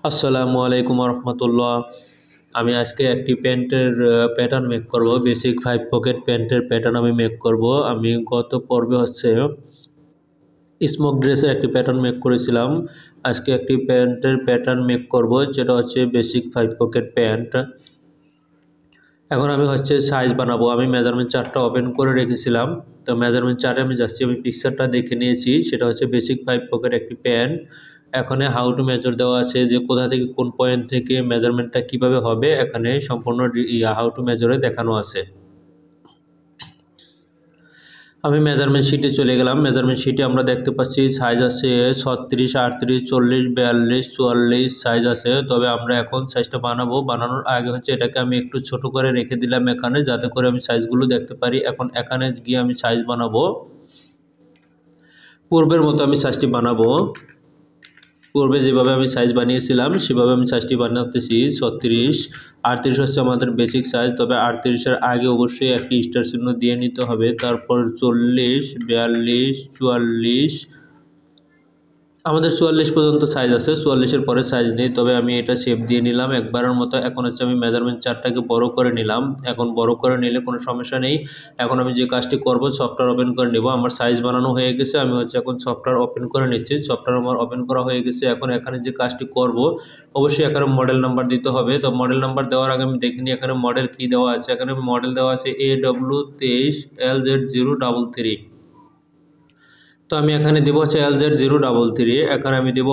আসসালামু আলাইকুম রহমতুল্লাহ। আমি আজকে একটি প্যান্টের প্যাটার্ন মেক করব। বেসিক 5 পকেট প্যান্টের প্যাটার্ন আমি মেক করব। আমি গত পর্বে স্মোক ড্রেসের একটি প্যাটার্ন মেক করেছিলাম। আজকে একটি প্যান্টের প্যাটার্ন মেক করব, যেটা হচ্ছে বেসিক 5 পকেট প্যান্ট। এখন আমি সাইজ বানাবো। আমি মেজারমেন্ট চার্টটা ওপেন করে রেখেছিলাম। তো মেজারমেন্ট চার্টে আমি যাচ্ছি, আমি পিকচারটা দেখে নিয়েছি। সেটা হচ্ছে বেসিক 5 পকেট একটি প্যান্ট। এখানে হাউ টু মেজার দেওয়া আছে, যে কোথা থেকে কোন পয়েন্ট থেকে মেজারমেন্টটা কিভাবে হবে, এখানে সম্পূর্ণ হাউ টু মেজারে দেখানো আছে। আমি মেজারমেন্ট শিটে চলে গেলাম। মেজারমেন্ট শিটে আমরা দেখতে পাচ্ছি সাইজ আছে 36, 38, 40, 42, 44 সাইজ আছে। তবে আমরা এখন সাইজটা বানাবো। বানানোর আগে এটাকে আমি একটু ছোট করে রেখে দিলাম এখানে, যাতে করে আমি সাইজগুলো দেখতে পারি। এখন এখানে গিয়ে আমি সাইজ বানাবো। পূর্বের মতো আমি সাইজটি বানাবো। পূর্বে যেভাবে আমি সাইজ বানিয়েছিলাম সেভাবে আমি সাইজটি বানাতেছি। 36, 38 হচ্ছে আমাদের বেসিক সাইজ। তবে 38-এর আগে অবশ্যই একটি স্টার চিহ্ন দিয়ে নিতে হবে। তারপর 40, 42, 44, আমাদের 44 পর্যন্ত সাইজ আছে। 44-এর পরে সাইজ নেই। তবে আমি এটা শেপ দিয়ে নিলাম একবারের মতো। এখন আমি মেজারমেন্ট চার্টটাকে বড় করে নিলাম। এখন বড় করে নিলে কোনো সমস্যা নেই। এখন আমি যে কাজটি করব, সফটওয়্যার ওপেন করে নেব। আমার সাইজ বানানো হয়ে গেছে। আমি এখন সফটওয়্যার ওপেন করে নিচ্ছি। সফটওয়্যার আমার ওপেন করা হয়ে গেছে। এখন এখানে যে কাজটি করব, অবশ্যই এখানে মডেল নাম্বার দিতে হবে। তো মডেল নাম্বার দেওয়ার আগে আমি দেখে নিই এখানে মডেল কী দেওয়া আছে। এখানে মডেল দেওয়া আছে AW23LZ033। তো আমি এখানে দেবো LZ033। এখানে আমি দেবো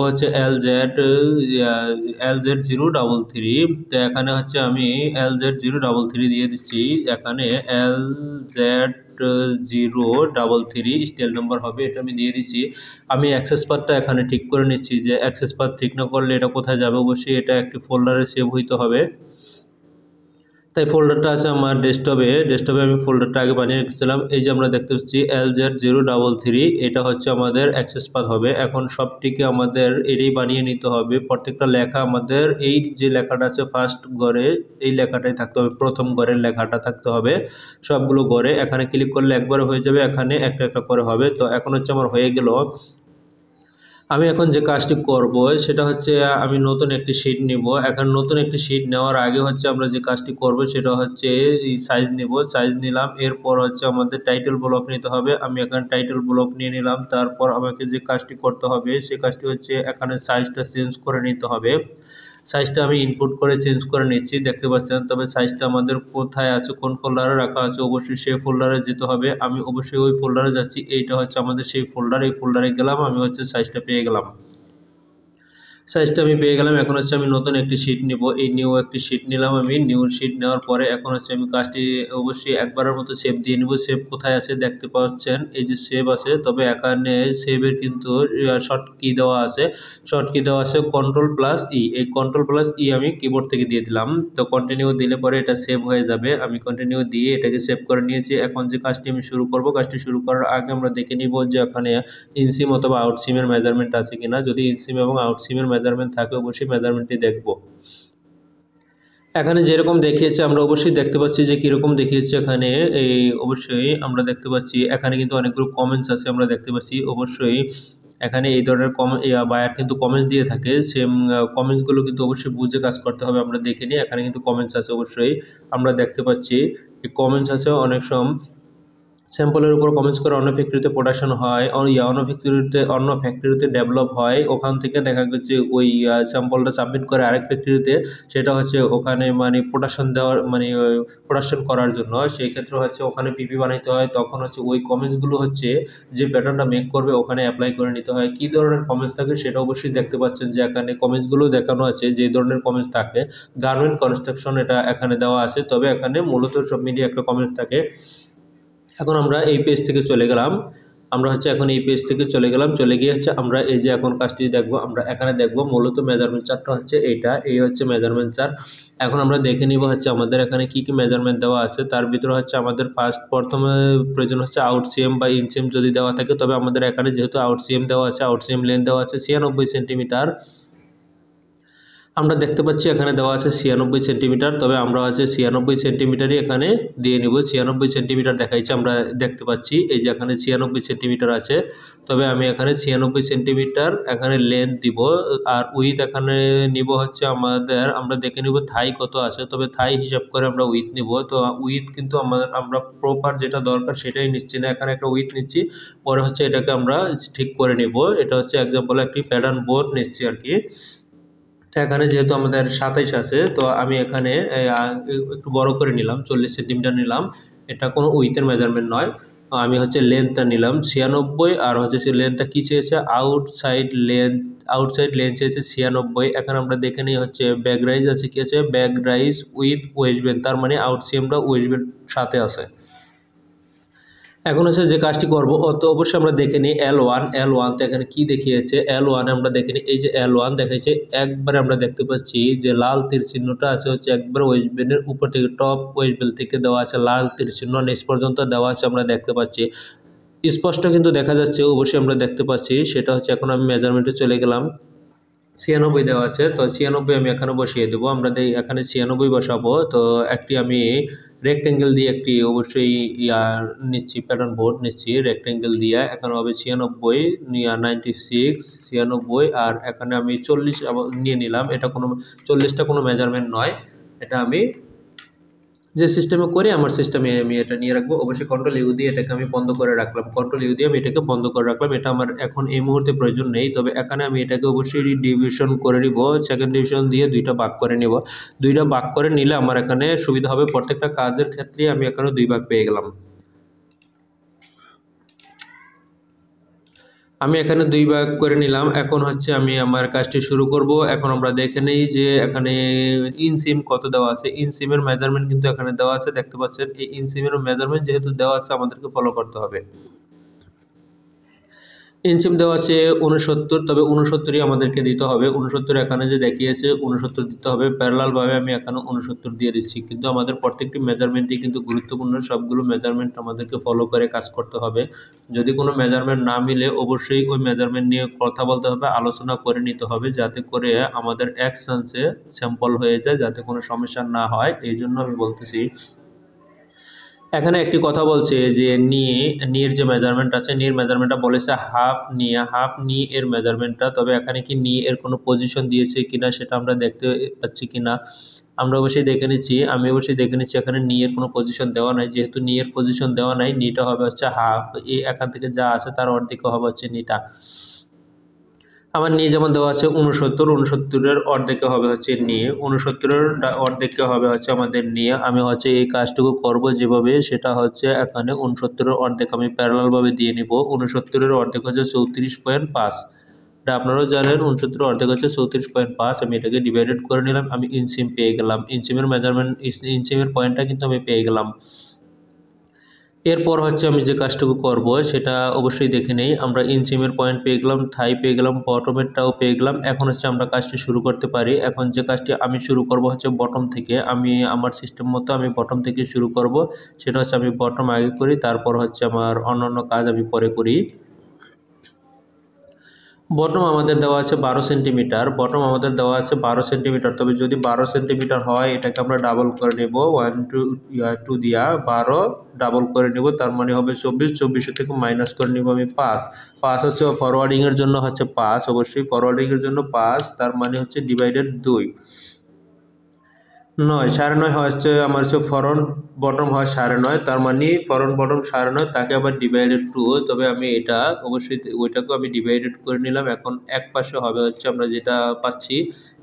LZ033। তো এখানে আমি LZ033 দিয়ে দিচ্ছি। এখানে LZ033 স্টেল নাম্বার হবে, এটা আমি দিয়ে দিচ্ছি। আমি অ্যাক্সেস পাথটা এখানে ঠিক করে নিচ্ছি, যে অ্যাক্সেস পাথ ঠিক না করলে এটা কোথায় যাবে। অবশ্যই এটা একটি ফোল্ডারে সেভ হইতে হবে। তাই ফোল্ডারটা আছে আমার ডেস্কটপে আমি ফোল্ডারটা আগে বানিয়ে রেখেছিলাম। এই যে আমরা দেখতে পাচ্ছি LZ033, এটা আমাদের অ্যাক্সেস পাথ হবে। এখন সবটিকে আমাদের এটাই বানিয়ে নিতে হবে। প্রত্যেকটা লেখা আমাদের এই যে লেখাটা আছে ফার্স্ট ঘরে, এই লেখাটাই থাকতে হবে। প্রথম ঘরের লেখাটা থাকতে হবে সবগুলো ঘরে। এখানে ক্লিক করলে একবারে হয়ে যাবে, এখানে একটা একটা করে হবে। তো এখন আমার হয়ে গেল। আমি এখন যে কাজটি করব সেটা আমি নতুন একটি শিট নিব। এখন নতুন একটি শিট নেওয়ার আগে আমরা যে কাজটি করব সেটা এই সাইজ নিব। সাইজ নিলাম, এরপর আমাদের টাইটেল ব্লক নিতে হবে। আমি এখানে টাইটেল ব্লক নিয়ে নিলাম। তারপর আমাকে যে কাজটি করতে হবে সে কাজটি এখানে সাইজটা চেঞ্জ করে নিতে হবে। সাইজটা আমি ইনপুট করে চেঞ্জ করে নিচ্ছি, দেখতে পাচ্ছেন। তবে সাইজটা আমাদের কোথায় আছে, কোন ফোল্ডারে রাখা আছে, অবশ্যই সেই ফোল্ডারে যেতে হবে। আমি অবশ্যই ওই ফোল্ডারে যাচ্ছি। এইটা আমাদের সেই ফোল্ডার। এই ফোল্ডারে গেলাম, আমি সাইজটা পেয়ে গেলাম। সাইজটা আমি পেয়ে গেলাম। এখন আমি নতুন একটি শিট নিব। এই নিউ একটি শিট নিলাম। আমি নিউ শিট নেওয়ার পরে এখন আমি কাজটি অবশ্যই একবারের মতো সেভ দিয়ে নিব। সেভ কোথায় আছে দেখতে পাচ্ছেন, এই যে সেভ আছে। তবে এখানে সেভের কিন্তু শর্ট কি দেওয়া আছে। শর্ট কি দেওয়া আছে Ctrl+E। এই Ctrl+E আমি কিবোর্ড থেকে দিয়ে দিলাম। তো কন্টিনিউ দিলে পরে এটা সেভ হয়ে যাবে। আমি কন্টিনিউ দিয়ে এটাকে সেভ করে নিয়েছি। এখন যে কাজটি আমি শুরু করব, কাজটি শুরু করার আগে আমরা দেখে নিব যে এখানে ইনসিম অথবা আউটসিমের মেজারমেন্ট আছে কিনা। যদি ইনসিম এবং আউটসিমের মেজারমেন্ট থাকে অবশ্যই মেজারমেন্টটি দেখব। এখানে যেরকম দেখিয়েছে আমরা অবশ্যই দেখতে পাচ্ছি যে কীরকম দেখিয়েছে এখানে। এই অবশ্যই আমরা দেখতে পাচ্ছি এখানে কিন্তু অনেকগুলো কমেন্টস আছে, আমরা দেখতে পাচ্ছি। অবশ্যই এখানে এই ধরনের বায়ার কিন্তু কমেন্টস দিয়ে থাকে। সেম কমেন্টসগুলো কিন্তু অবশ্যই বুঝে কাজ করতে হবে। আমরা দেখে নিই, এখানে কিন্তু কমেন্টস আছে। অবশ্যই আমরা দেখতে পাচ্ছি এই কমেন্টস আছে। অনেক সময় স্যাম্পলের উপর কমেন্টস করে অন্য ফ্যাক্টরিতে প্রোডাকশন হয়, অন্য ফ্যাক্টরিতে ডেভেলপ হয়। ওখান থেকে দেখা গেছে ওই স্যাম্পলটা সাবমিট করে আরেক ফ্যাক্টরিতে, সেটা ওখানে প্রোডাকশন দেওয়ার প্রোডাকশন করার জন্য। সেই ক্ষেত্রে ওখানে পিপি বানাইতে হয়। তখন ওই কমেন্টসগুলো যে প্যাটার্নটা মেক করবে ওখানে অ্যাপ্লাই করে নিতে হয়। কী ধরনের কমেন্টস থাকে সেটা অবশ্যই দেখতে পাচ্ছেন যে এখানে কমেন্টসগুলো দেখানো আছে। যে ধরনের কমেন্টস থাকে, গার্মেন্ট কনস্ট্রাকশন এটা এখানে দেওয়া আছে। তবে এখানে মূলত সব মিলিয়ে একটা কমেন্ট থাকে। এখন আমরা এই পেজ থেকে চলে গেলাম। আমরা এখন এই পেজ থেকে চলে গেলাম। চলে গিয়ে আমরা এই যে এখন কাজটি দেখব। আমরা এখানে দেখব মূলত মেজারমেন্ট চার্টটা এইটা। এই মেজারমেন্ট চার্ট। এখন আমরা দেখে নিব আমাদের এখানে কি কি মেজারমেন্ট দেওয়া আছে। তার ভিতরে আমাদের প্রথমে প্রয়োজন আউটসিএম বা ইনসিএম যদি দেওয়া থাকে। তবে আমাদের এখানে যেহেতু আউটসিএম দেওয়া আছে, আউটসিএম লেন্থ দেওয়া আছে 96 সেন্টিমিটার। আমরা দেখতে পাচ্ছি এখানে দেওয়া আছে 96 সেন্টিমিটার, তবে আমরা হচ্ছে 96 সেন্টিমিটারই এখানে দিয়ে নিব। 96 সেন্টিমিটার দেখাইছে, আমরা দেখতে পাচ্ছি এই যে এখানে 96 সেন্টিমিটার আছে, তবে আমি এখানে 96 সেন্টিমিটার এখানে লেন্থ দিব। আর উইথ এখানে নিব হচ্ছে আমরা দেখে নিব থাই কত আছে, তবে থাই হিসাব করে আমরা উইথ নিব। তো উইথ কিন্তু আমরা প্রপার যেটা দরকার সেটাই নিচ্ছি না, এখানে একটা উইথ নিচ্ছি, পরে হচ্ছে এটাকে আমরা ঠিক করে নিব। এটা হচ্ছে এক্সাম্পল একটি প্যাটার্ন বোর্ড নিচ্ছি আর কি। এখানে যেহেতু আমাদের 27 আছে, তো আমি এখানে একটু বড় করে নিলাম, 40 সেন্টিমিটার নিলাম। এটা কোনো উইথের মেজারমেন্ট নয়, আমি হচ্ছে লেন্থটা নিলাম 96, আর হচ্ছে সে লেন্থটা কী চেয়েছে, আউটসাইড লেন্থ চেয়েছে 96। এখানে আমরা দেখে নিই হচ্ছে ব্যাক রাইজ আছে, কি আছে back rise with West bend, তার মানে আউটসিএমটা ওয়েস্ট বেন্ড সাথে আছে। এখন হচ্ছে যে কাজটি করবো তো অবশ্যই আমরা দেখে নিই L1 তো এখানে কি দেখিয়েছে, L1 আমরা দেখে নিই, এই যে L1 দেখাইছে একবারে আমরা দেখতে পাচ্ছি যে লাল তীর চিহ্নটা আছে হচ্ছে একবার ওয়েস্ট বেন্ডের উপর থেকে, টপ ওয়েস্ট বেন্ড থেকে দেওয়া আছে লাল তীর চিহ্ন নিচ পর্যন্ত দেওয়া আছে, আমরা দেখতে পাচ্ছি স্পষ্ট কিন্তু দেখা যাচ্ছে, অবশ্যই আমরা দেখতে পাচ্ছি। সেটা হচ্ছে এখন আমি মেজারমেন্টে চলে গেলাম, 96 দেওয়া আছে, তো 96 আমি এখানে বসিয়ে দেবো। আমরা এখানে 96 বসাবো, তো একটি আমি রেক্টেঙ্গেল দিয়ে একটি অবশ্যই নিচ্ছি, প্যাটার্ন বোর্ড নিচ্ছি রেক্টেঙ্গেল দিয়ে, এখানে হবে 96 96 96, আর এখানে আমি 40 নিয়ে নিলাম। এটা কোনো 40টা কোনো মেজারমেন্ট নয়, এটা আমি যে সিস্টেমে করি আমার সিস্টেমে আমি এটা নিয়ে রাখবো। অবশ্যই কন্ট্রোল ইউ দিয়ে এটাকে আমি বন্ধ করে রাখলাম, কন্ট্রোল ইউ দিয়ে আমি এটাকে বন্ধ করে রাখলাম। এটা আমার এখন এই মুহূর্তে প্রয়োজন নেই, তবে এখানে আমি এটাকে অবশ্যই ডিভিশন করে নিব, সেকেন্ড ডিভিশন দিয়ে দুইটা ভাগ করে নিব। দুইটা ভাগ করে নিলে আমার এখানে সুবিধা হবে, প্রত্যেকটা কাজের ক্ষেত্রে আমি এখানে 2 ভাগ পেয়ে গেলাম। আমি এখানে 2 ভাগ করে নিলাম। এখন হচ্ছে আমি আমার কাজটি শুরু করব। এখন আমরা দেখে নেই যে এখানে ইনসিম কত দেওয়া আছে। ইনসিমের মেজারমেন্ট কিন্তু এখানে দেওয়া আছে, দেখতে পাচ্ছেন। এই ইনসিমের মেজারমেন্ট যেহেতু দেওয়া আছে আমাদেরকে ফলো করতে হবে। ইনসিম দেওয়া আছে 69, তবে 69ই আমাদেরকে দিতে হবে। 69 এখানে যে দেখিয়েছে 69 দিতে হবে, প্যারালালভাবে আমি এখানে 69 দিয়ে দিচ্ছি। কিন্তু আমাদের প্রত্যেকটি মেজারমেন্টই কিন্তু গুরুত্বপূর্ণ, সবগুলো মেজারমেন্ট আমাদেরকে ফলো করে কাজ করতে হবে। যদি কোনো মেজারমেন্ট না মিলে অবশ্যই ওই মেজারমেন্ট নিয়ে কথা বলতে হবে, আলোচনা করে নিতে হবে, যাতে করে আমাদের এক চান্সে স্যাম্পল হয়ে যায়, যাতে কোনো সমস্যা না হয়। এই জন্য আমি বলতেছি। এখানে একটি কথা বলছে যে নির যে মেজারমেন্ট আছে, নির মেজারমেন্টটা বলেছে হাফ নি এর মেজারমেন্টটা, তবে এখানে কি নি এর কোনো পজিশন দিয়েছে কিনা সেটা আমরা দেখতে পাচ্ছি কিনা, আমরা অবশ্যই দেখে নিচ্ছি। আমি অবশ্যই দেখে নিচ্ছি এখানে নি এর কোনো পজিশন দেওয়া নাই। যেহেতু নি এর পজিশন দেওয়া নাই, নিটা হবে হচ্ছে হাফ, এই এখান থেকে যা আছে তার অর্ধেক হবে হচ্ছে নিটা। আমার নিয়ে যেমন দেওয়া আছে 69 অর্ধেকে হবে হচ্ছে নিয়ে, 69 অর্ধেকে হবে হচ্ছে আমাদের নিয়ে। আমি হচ্ছে এই কাজটুকু করব যেভাবে, সেটা হচ্ছে এখানে 69 অর্ধেক আমি প্যারালালভাবে দিয়ে নিব। 69 অর্ধেক হচ্ছে 34.5, এটা আপনারাও জানেন। 69 অর্ধেক হচ্ছে 34.5, আমি এটাকে ডিভাইডেড করে নিলাম, আমি ইনসিম পেয়ে গেলাম। ইনসিমের মেজারমেন্ট, ইনসিমের পয়েন্টটা কিন্তু আমি পেয়ে গেলাম। এরপর হচ্ছে আমি যে কাজটুকু করব সেটা অবশ্যই দেখে নেই। আমরা ইনসিমের পয়েন্ট পেয়ে গেলাম, থাই পেয়ে গেলাম, বটমেরটাও পেয়ে গেলাম। এখন হচ্ছে আমরা কাজটি শুরু করতে পারি। এখন যে কাজটি আমি শুরু করব হচ্ছে বটম থেকে। আমি আমার সিস্টেম মতো আমি বটম থেকে শুরু করব। সেটা হচ্ছে আমি বটম আগে করি, তারপর হচ্ছে আমার অন্যান্য কাজ আমি পরে করি। বটম আমাদের দেওয়া আছে 12 সেন্টিমিটার, বটম আমাদের দেওয়া আছে 12 সেন্টিমিটার। তবে যদি 12 সেন্টিমিটার হয় এটাকে আমরা ডাবল করে নেব, 1 2 দিয়া 12 ডাবল করে নেব, তার মানে হবে 24। 24 থেকে মাইনাস করে নেব আমি 5 হচ্ছে ফরওয়ার্ডিংয়ের জন্য হচ্ছে 5, অবশ্যই ফরওয়ার্ডিংয়ের জন্য 5, তার মানে হচ্ছে ডিভাইডেড 2। 9 9.5 হচ্ছে আমার হচ্ছে ফরন্ট বটম হয় 9.5, তার মানে ফরন্ট বটম 9.5, তাকে আবার ডিভাইডেড 2। তবে আমি এটা অবশ্যই ওইটাকেও আমি ডিভাইডেড করে নিলাম। এখন এক পাশে হবে হচ্ছে আমরা যেটা পাচ্ছি,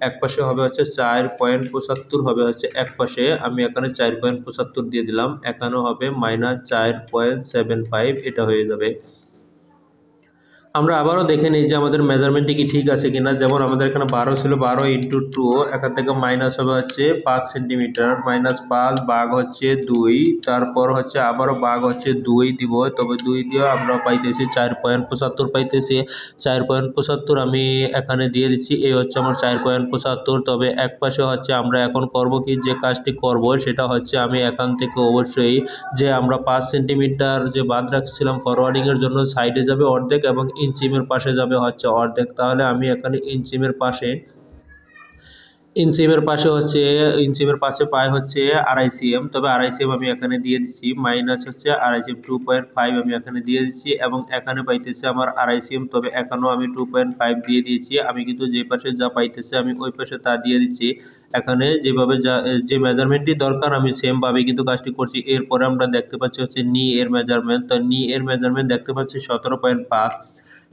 এক পাশে হবে হচ্ছে 4.75 হবে হচ্ছে এক পাশে, আমি এখানে 4.75 দিয়ে দিলাম। এখানেও হবে -4.75, এটা হয়ে যাবে। আমরা আবারও দেখে নিই যে আমাদের মেজারমেন্টটি কি ঠিক আছে কিনা। যেমন আমাদের এখানে 12 ছিল, 12 × 2, এখান থেকে মাইনাস হবে হচ্ছে 5 সেন্টিমিটার, -5 ভাগ হচ্ছে 2, তারপর হচ্ছে আবারও ভাগ হচ্ছে 2 দিব। তবে 2 দিয়ে আমরা পাইতেছি 4.75 পাইতেছি। 4.75 আমি এখানে দিয়ে দিচ্ছি, এই হচ্ছে আমার 4.75। তবে এক পাশে হচ্ছে আমরা এখন করব কি, যে কাজটি করব সেটা হচ্ছে আমি এখান থেকে অবশ্যই যে আমরা 5 সেন্টিমিটার যে বাদ রাখছিলাম ফরওয়ার্ডিংয়ের জন্য, সাইডে যাবে অর্ধেক এবং ইনসিমের পাশে যাবে হচ্ছে অর্ধেক। তাহলে আমি এখানে ইনসিমের পাশে ইনসিমের পাশে হচ্ছে ইনসিমের পাশে পাই হচ্ছে আরআইসিএম, তবে আরআইসিএম আমি এখানে দিয়ে দিচ্ছি, মাইনাস হচ্ছে আরআইসিএম 2.5 আমি এখানে দিয়ে দিচ্ছি এবং এখানে পাইতেছে আমার আরআইসিএম, তবে এখানেও আমি 2.5 দিয়ে দিয়েছি। আমি কিন্তু যে পাশে যা পাইতেছে আমি ওই পাশে তা দিয়ে দিচ্ছি। এখানে যেভাবে যে মেজারমেন্টটি দরকার আমি সেমভাবে কিন্তু কাজটি করছি। এরপরে আমরা দেখতে পাচ্ছি হচ্ছে নি এর মেজারমেন্ট, তো নি এর মেজারমেন্ট দেখতে পাচ্ছি 17.5।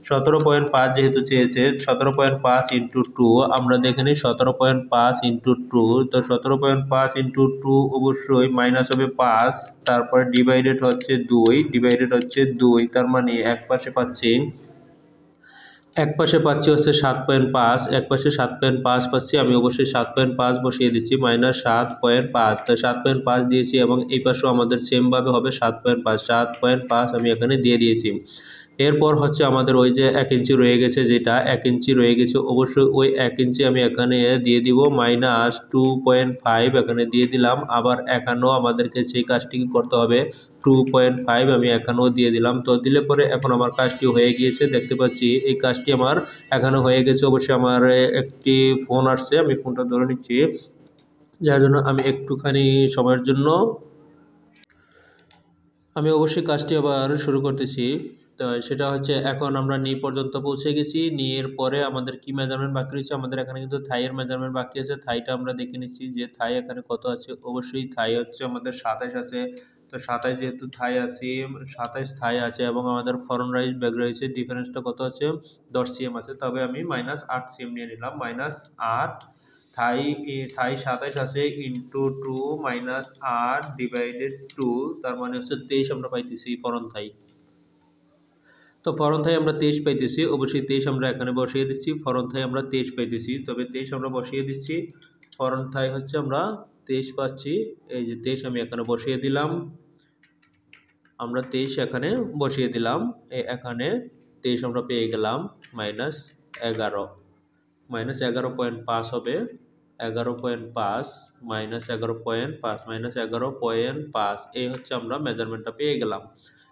17.5 যেহেতু চেয়েছে, 17.5 ইন্টু টু, আমরা দেখে নিই 17.5 ইন্টু টু। তো 17.5 ইন্টু টু অবশ্যই মাইনাস হবে 5, তারপরে ডিভাইডেড হচ্ছে 2, ডিভাইডেড হচ্ছে 2, তার মানে এক পাশে পাচ্ছি হচ্ছে 7.5, এক পাশে 7.5 পাচ্ছি, আমি অবশ্যই 7.5 বসিয়ে দিচ্ছি, মাইনাস 7.5, তো 7.5 দিয়েছি এবং এই পাশেও আমাদের সেমভাবে হবে 7.5, 7.5 আমি এখানে দিয়ে দিয়েছি। এরপর হচ্ছে আমাদের ওই যে 1 ইঞ্চি রয়ে গেছে, যেটা 1 ইঞ্চি রয়ে গেছে, অবশ্যই ওই 1 ইঞ্চি আমি এখানে দিয়ে দিব, মাইনাস 2.5 এখানে দিয়ে দিলাম। আবার এখানেও আমাদেরকে সেই কাজটি করতে হবে, 2.5 আমি এখানেও দিয়ে দিলাম। তো দিলে পরে এখন আমার কাজটি হয়ে গিয়েছে, দেখতে পাচ্ছি এই কাজটি আমার এখানে হয়ে গেছে। অবশ্যই আমার একটি ফোন আসছে, আমি ফোনটা ধরে নিচ্ছি, যার জন্য আমি একটুখানি সময়ের জন্য আমি অবশ্যই কাজটি আবার শুরু করতেছি। তো সেটা হচ্ছে এখন আমরা নি পর্যন্ত পৌঁছে গেছি। নি এর পরে আমাদের কি মেজারমেন্ট বাকি রয়েছে, আমাদের এখানে কিন্তু থাইয়ের মেজারমেন্ট বাকি আছে। থাইটা আমরা দেখে নিচ্ছি যে থাই এখানে কত আছে। অবশ্যই থাই হচ্ছে আমাদের 27 আছে। তো 27 যেহেতু থাই আছে, 27 থাই আছে এবং আমাদের ফরেন রাইস ব্যাগ রয়েছে, ডিফারেন্সটা কত আছে, 10 সিএম আছে। তবে আমি -8 সিএম নিয়ে নিলাম, -8 থাই। থাই 27 আছে ইন্টু টু -8 ডিভাইডেড টু, তার মানে হচ্ছে 23 আমরা পাইতেছি ফরেন থাই। তো ফরেন থাই আমরা 23 পাইতেছি, অবশ্যই 23 আমরা এখানে বসিয়ে দিচ্ছি। ফরেন থাই আমরা 23 পাইতেছি, তবে 23 আমরা বসিয়ে দিচ্ছি। ফরেন থাই হচ্ছে আমরা 23 পাচ্ছি, এই যে 23 আমি এখানে বসিয়ে দিলাম। আমরা 23 এখানে বসিয়ে দিলাম, এখানে 23 আমরা পেয়ে গেলাম, -11, -11.5 হবে, 11.5 -11.5 -11.5, এই হচ্ছে আমরা মেজারমেন্টটা পেয়ে গেলাম।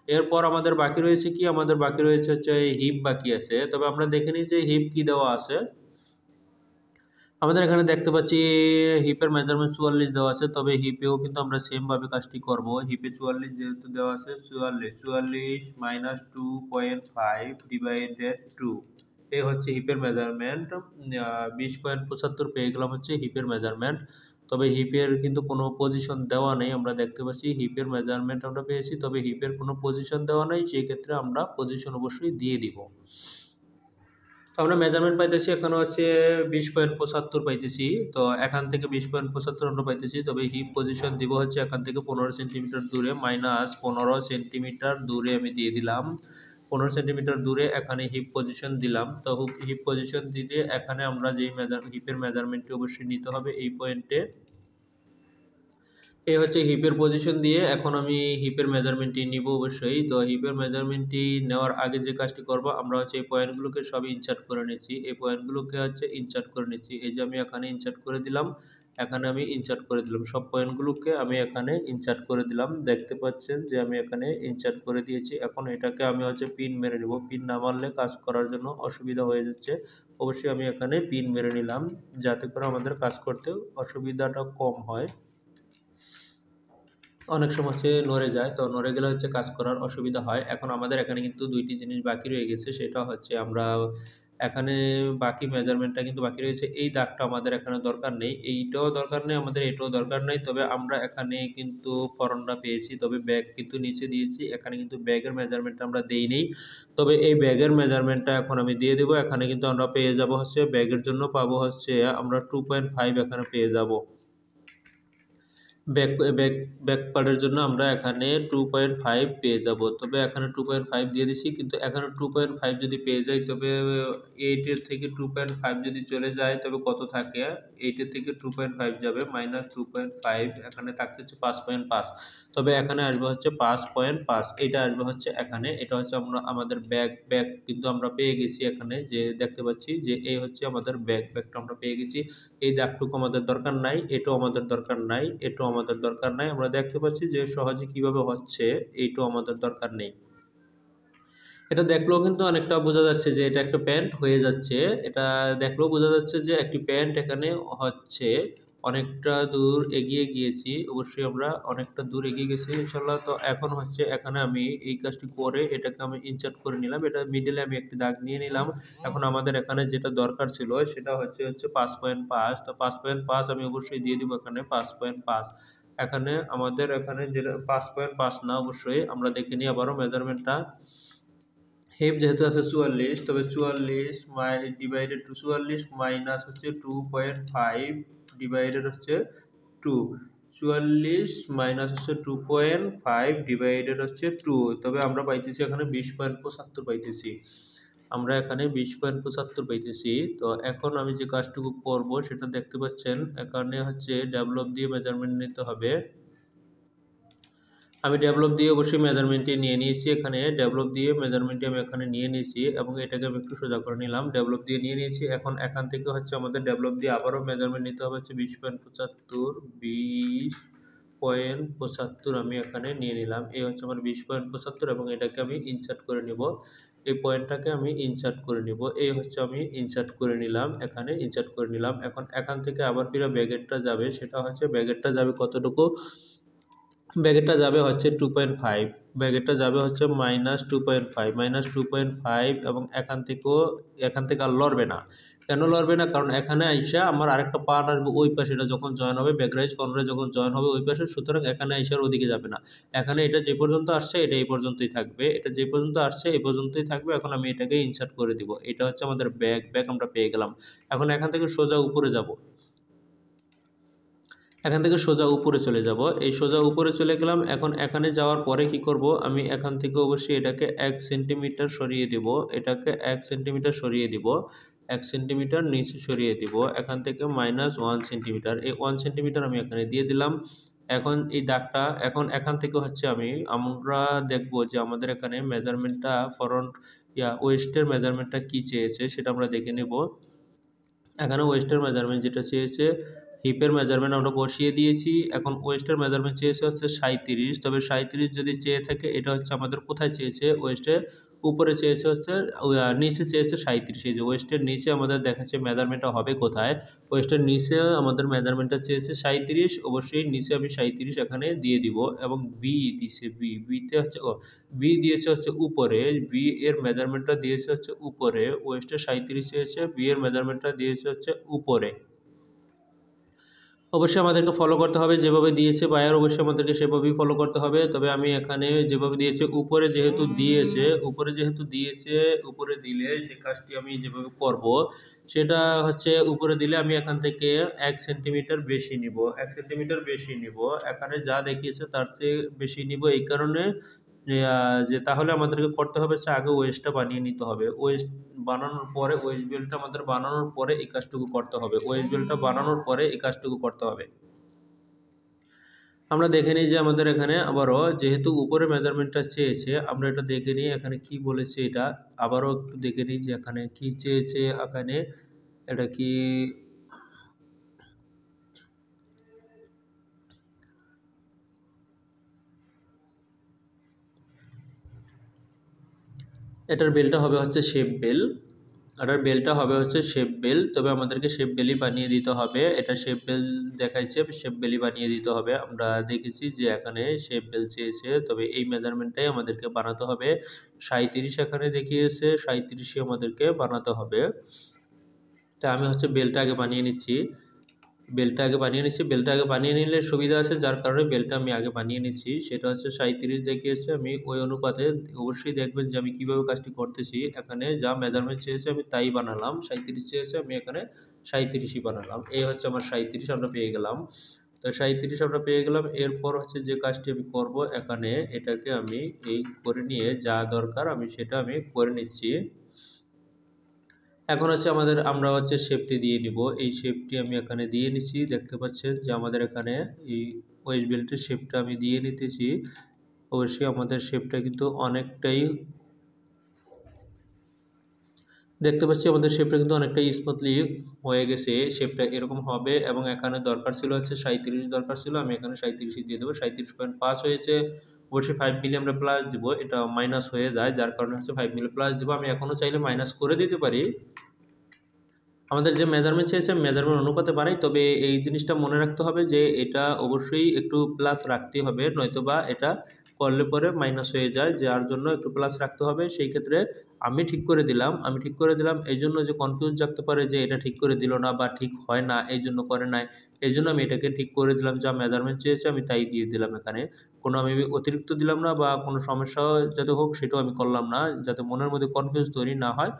এরপর আমাদের বাকি রয়েছে কি, আমাদের বাকি রয়েছে হচ্ছে হিপ বাকি আছে। তবে আমরা দেখে নিই যে হিপ কি দেওয়া আছে। আমাদের এখানে দেখতে পাচ্ছি হিপের মেজারমেন্ট 44 দেওয়া আছে, তবে হিপেও কিন্তু আমরা সেমভাবে কাজটি করব। হিপে 44 যেহেতু দেওয়া আছে, 44 -2.5 ডিভাইডেড 2, এই হচ্ছে হিপের মেজারমেন্ট। 20.75 পেয়ে গেলাম হচ্ছে হিপের মেজারমেন্ট। তবে হিপের কিন্তু কোনো পজিশন দেওয়া নেই, আমরা দেখতে পাচ্ছি হিপের মেজারমেন্ট আমরা পেয়েছি, তবে হিপের কোনো পজিশন দেওয়া নেই, সেই ক্ষেত্রে আমরা পজিশন অবশ্যই দিয়ে দিব। তো আমরা মেজারমেন্ট পাইতেছি এখানে হচ্ছে 20.75 পাইতেছি। তো এখান থেকে 20.75 আমরা পাইতেছি, তবে হিপ পজিশন দিব হচ্ছে এখান থেকে 15 সেন্টিমিটার দূরে, -15 সেন্টিমিটার দূরে আমি দিয়ে দিলাম। 15 সেন্টিমিটার দূরে এখানে হিপ পজিশন দিলাম। তো হিপ পজিশন দিলে এখানে আমরা যেই হিপের মেজারমেন্টটি অবশ্যই নিতে হবে এই পয়েন্টে। এই হচ্ছে হিপের পজিশন দিয়ে এখন আমি হিপের মেজারমেন্টটি নিব অবশ্যই। তো হিপের মেজারমেন্টটি নেওয়ার আগে যে কাজটি করব, আমরা হচ্ছে এই পয়েন্টগুলোকে সব ইনসার্ট করে নিচ্ছি। এই পয়েন্টগুলোকে হচ্ছে ইনসার্ট করে নিচ্ছি, এই যে আমি এখানে ইনসার্ট করে দিলাম, এখানে আমি ইনসার্ট করে দিলাম, সব পয়েন্টগুলোকে আমি এখানে ইনসার্ট করে দিলাম। দেখতে পাচ্ছেন যে আমি এখানে ইনসার্ট করে দিয়েছি। এখন এটাকে আমি হচ্ছে পিন মেরে নেব, পিন না মারলে কাজ করার জন্য অসুবিধা হয়ে যাচ্ছে। অবশ্যই আমি এখানে পিন মেরে নিলাম, যাতে করে আমাদের কাজ করতে অসুবিধাটা কম হয়। অনেক সময় হচ্ছে নড়ে যায়, তো নড়ে গেলে হচ্ছে কাজ করার অসুবিধা হয়। এখন আমাদের এখানে কিন্তু ২টি জিনিস বাকি রয়ে গেছে, সেটা হচ্ছে আমরা এখানে বাকি মেজারমেন্টটা কিন্তু বাকি রয়েছে। এই দাগটা আমাদের এখানে দরকার নেই, এইটাও দরকার নেই, আমাদের এটাও দরকার নেই। তবে আমরা এখানে কিন্তু ফরনটা পেয়েছি, তবে ব্যাগ কিন্তু নিচে দিয়েছি, এখানে কিন্তু ব্যাগের মেজারমেন্টটা আমরা দেইনি। তবে এই ব্যাগের মেজারমেন্টটা এখন আমি দিয়ে দেব। এখানে কিন্তু আমরা পেয়ে যাব হচ্ছে ব্যাগের জন্য পাবো হচ্ছে আমরা 2.5 এখানে পেয়ে যাব। ব্যাক ব্যাক ব্যাক পার্টের জন্য আমরা এখানে 2.5 পেয়ে যাব। তবে এখানে 2.5 দিয়ে দিছি, কিন্তু এখানে 2.5 যদি পেয়ে যাই, তবে 8 এর থেকে 2.5 যদি চলে যায় তবে কত থাকে, 8 এর থেকে 2.5 যাবে -2.5, এখানে থাকতে হচ্ছে 5.5, তবে এখানে আসবে হচ্ছে 5.5, এটা আসবে হচ্ছে এখানে। এটা হচ্ছে আমরা আমাদের ব্যাক কিন্তু আমরা পেয়ে গেছি, এখানে যে দেখতে পাচ্ছি যে এই হচ্ছে আমাদের ব্যাকটা আমরা পেয়ে গেছি। এই দাগটুকু আমাদের দরকার নাই, এটাও আমাদের দরকার নাই, এটাও আমাদের দরকার নাই। আমরা দেখতে পাচ্ছি যে সহজে কিভাবে হচ্ছে, এইটাও আমাদের দরকার নেই। এটা দেখলেও কিন্তু অনেকটা বোঝা যাচ্ছে যে এটা একটা প্যান্ট হয়ে যাচ্ছে। এটা দেখলেও বোঝা যাচ্ছে যে একটি প্যান্ট এখানে হচ্ছে। অনেকটা দূর এগিয়ে গিয়েছি, অবশ্যই আমরা অনেকটা দূর এগিয়ে গেছি ইনশাল্লাহ। তো এখন হচ্ছে এখানে আমি এই কাজটি করে এটাকে আমি ইনসার্ট করে নিলাম, এটা মিডলে আমি একটি দাগ নিয়ে নিলাম। এখন আমাদের এখানে যেটা দরকার ছিল সেটা হচ্ছে 5.5। তো 5.5 আমি অবশ্যই দিয়ে দিব এখানে 5.5। এখানে আমাদের এখানে যেটা 5.5 না, অবশ্যই আমরা দেখে নিই আবারও মেজারমেন্টটা। হেপ যেহেতু আছে 44, তবে 44 ডিভাইডেড টু 44 মাইনাস হচ্ছে 2.5 ডিভাইডেড হচ্ছে 2। 44 মাইনাস হচ্ছে 2.5 ডিভাইডেড হচ্ছে 2। তবে আমরা পাইতেছি এখানে 20.75 পাইতেছি। আমরা এখানে 20.75 পাইতেছি। তো এখন আমি যে কাজটুকু করব সেটা দেখতে পাচ্ছেন, এখানে হচ্ছে ডেভেলপ দিয়ে মেজারমেন্ট নিতে হবে। আমি ডেভেলপ দিয়ে অবশ্যই মেজারমেন্টে নিয়ে নিয়েছি, এখানে ডেভেলপ দিয়ে মেজারমেন্টে আমি এখানে নিয়ে নিয়েছি এবং এটাকে আমি একটু সোজা করে নিলাম। ডেভেলপ দিয়ে নিয়ে নিয়েছি। এখন এখান থেকে হচ্ছে আমাদের ডেভেলপ দিয়ে আবারও মেজারমেন্ট নিতে হবে হচ্ছে 20.75। 20.75 আমি এখানে নিয়ে নিলাম। এই হচ্ছে আমার 20.75 এবং এটাকে আমি ইনসার্ট করে নিব। এই পয়েন্টটাকে আমি ইনসার্ট করে নিব। এই হচ্ছে আমি ইনসার্ট করে নিলাম, এখানে ইনসার্ট করে নিলাম। এখন এখান থেকে আবার ফিরে ব্যাগেটটা যাবে, সেটা হচ্ছে ব্যাগেটটা যাবে কতটুকু, ব্যাগেটটা যাবে হচ্ছে 2.5। ব্যাগেটটা যাবে হচ্ছে -2.5, -2.5 এবং এখান থেকে আর লড়বে না। কেন লড়বে না? কারণ এখানে আইসা আমার আরেকটা পার্ট আসবে ওই পাশে, এটা যখন জয়েন হবে ব্যাকরাইজ কর্নারে যখন জয়েন হবে ওই পাশে, সুতরাং এখানে আইসার ওদিকে যাবে না। এখানে এটা যে পর্যন্ত আসছে এটা এই পর্যন্তই থাকবে, এটা যে পর্যন্ত আসছে এই পর্যন্তই থাকবে। এখন আমি এটাকে ইনসার্ট করে দিব। এটা হচ্ছে আমাদের ব্যাগ আমরা পেয়ে গেলাম। এখন এখান থেকে সোজা উপরে যাব, এখান থেকে সোজা উপরে চলে যাব। এই সোজা উপরে চলে গেলাম। এখন এখানে যাওয়ার পরে কি করব, আমি এখান থেকে অবশ্যই এটাকে 1 সেন্টিমিটার সরিয়ে দিব, এটাকে 1 সেন্টিমিটার সরিয়ে দিব, 1 সেন্টিমিটার নিচে সরিয়ে দিব। এখান থেকে -1 সেন্টিমিটার, এই 1 সেন্টিমিটার আমি এখানে দিয়ে দিলাম। এখন এই দাগটা, এখন এখান থেকে হচ্ছে আমরা দেখব যে আমাদের এখানে মেজারমেন্টটা ফ্রন্ট ওয়েস্টের মেজারমেন্টটা কি চেয়েছে সেটা আমরা দেখে নেব। এখানে ওয়েস্টের মেজারমেন্ট যেটা চেয়েছে, হিপের মেজারমেন্ট আমরা বসিয়ে দিয়েছি। এখন ওয়েস্টের মেজারমেন্ট চেয়েছে হচ্ছে 37। তবে 37 যদি চেয়ে থাকে, এটা হচ্ছে আমাদের কোথায় চেয়েছে, ওয়েস্টে উপরে চেয়েছে হচ্ছে, নিচে চেয়েছে 37। এই যে ওয়েস্টের নিচে আমাদের দেখাচ্ছে মেজারমেন্টটা হবে কোথায়, ওয়েস্টের নিচে আমাদের মেজারমেন্টটা চেয়েছে 37। অবশ্যই নিচে আমি 37 এখানে দিয়ে দিব। এবং বি দিছে, বিতে হচ্ছে বি দিয়েছে হচ্ছে উপরে, বি এর মেজারমেন্টটা দিয়েছে হচ্ছে উপরে, ওয়েস্টের 37 চেয়েছে, বি এর মেজারমেন্টটা দিয়েছে হচ্ছে উপরে। অবশ্যই আমাদেরকে ফলো করতে হবে যেভাবে দিয়েছে বায়ার, অবশ্যই আমাদেরকে সেভাবেই ফলো করতে হবে। তবে আমি এখানে যেভাবে দিয়েছে, উপরে যেহেতু দিয়েছে, উপরে দিলে সে কাজটি আমি যেভাবে করব সেটা হচ্ছে, উপরে দিলে আমি এখান থেকে 1 সেন্টিমিটার বেশি নিব, 1 সেন্টিমিটার বেশি নিব। এখানে যা দেখিয়েছে তার চেয়ে বেশি নিব, এই কারণে যে তাহলে আমাদেরকে করতে হবে হচ্ছে আগে ওয়েস্টটা বানিয়ে নিতে হবে। ওয়েস্ট বানানোর পরে, ওয়েস্ট বেল্টটা আমাদের বানানোর পরে এই কাজটুকু করতে হবে, ওয়েস্ট বেল্টটা বানানোর পরে এই কাজটুকু করতে হবে। আমরা দেখে নিই যে আমাদের এখানে আবারও যেহেতু উপরে মেজারমেন্টটা চেয়েছে, আমরা এটা দেখে নিই এখানে কি বলেছে। এটা আবারও একটু দেখে নিই যে এখানে কি চেয়েছে। এখানে এটা কি, এটার বেলটা হবে হচ্ছে শেপ বেল, এটার বেলটা হবে হচ্ছে শেপ বেল। তবে আমাদেরকে শেপ বেলই বানিয়ে দিতে হবে। এটা শেপ বেল দেখাইছে, শেপ বেলই বানিয়ে দিতে হবে। আমরা দেখেছি যে এখানে শেপ বেল চেয়েছে, তবে এই মেজারমেন্টটাই আমাদেরকে বানাতে হবে। 37 এখানে দেখিয়েছে, 37ই আমাদেরকে বানাতে হবে। তা আমি হচ্ছে বেলটা আগে বানিয়ে নিচ্ছি, বেলটা আগে বানিয়ে নিলে সুবিধা আছে, যার কারণে বেলটা আমি আগে বানিয়ে নিচ্ছি। সেটা হচ্ছে 37 দেখিয়েছে, আমি ওই অনুপাতে অবশ্যই দেখবেন যে আমি কীভাবে কাজটি করতেছি। এখানে যা মেজারমেন্ট চেয়েছে আমি তাই বানালাম, 37 চেয়েছে আমি এখানে 37ই বানালাম। এই হচ্ছে আমার 37 আমরা পেয়ে গেলাম। তো 37 আমরা পেয়ে গেলাম। এরপর হচ্ছে যে কাজটি আমি করব, এখানে এটাকে আমি এই করে নিয়ে যা দরকার আমি সেটা আমি করে নিচ্ছি। এখন হচ্ছে আমরা হচ্ছে শেপটি দিয়ে নিব। এই শেপটি আমি এখানে দিয়ে নিচ্ছি, দেখতে পাচ্ছেন যে আমাদের এখানে এই ওয়েস্ট বেল্টের শেপটা আমি দিয়ে নিতেছি। অবশ্যই আমাদের শেপটা কিন্তু অনেকটাই, দেখতে পাচ্ছি আমাদের শেপটা কিন্তু অনেকটাই স্মুথলি হয়ে গেছে। শেপটা এরকম হবে এবং এখানে দরকার ছিল হচ্ছে 37 দরকার ছিল, আমি এখানে 37 দিয়ে দেবো। 37.5 হয়েছে। অবশ্যই 5 মিলি আমরা প্লাস দিব, এটা মাইনাস হয়ে যায়, যার কারণে হচ্ছে 5 মিলি প্লাস দিব। আমি এখনও চাইলে মাইনাস করে দিতে পারি। আমাদের যে মেজারমেন্ট চেয়েছে মেজারমেন্ট অনুপাতে বানাই, তবে এই জিনিসটা মনে রাখতে হবে যে এটা অবশ্যই একটু প্লাস রাখতে হবে, নয়তোবা এটা করলে পরে মাইনাস হয়ে যায়, যার জন্য একটু প্লাস রাখতে হবে। সেই ক্ষেত্রে আমি ঠিক করে দিলাম এই জন্য যে কনফিউজ থাকতে পারে যে এটা ঠিক করে দিল না বা ঠিক হয় না, এই জন্য করে নাই, এই জন্য আমি এটাকে ঠিক করে দিলাম, যা মেজারমেন্ট চেয়েছে আমি তাই দিয়ে দিলাম। এখানে কোনো আমি অতিরিক্ত দিলাম না বা কোনো সমস্যা যাতে হোক সেটাও আমি করলাম না, যাতে মনের মধ্যে কনফিউজ তৈরি না হয়।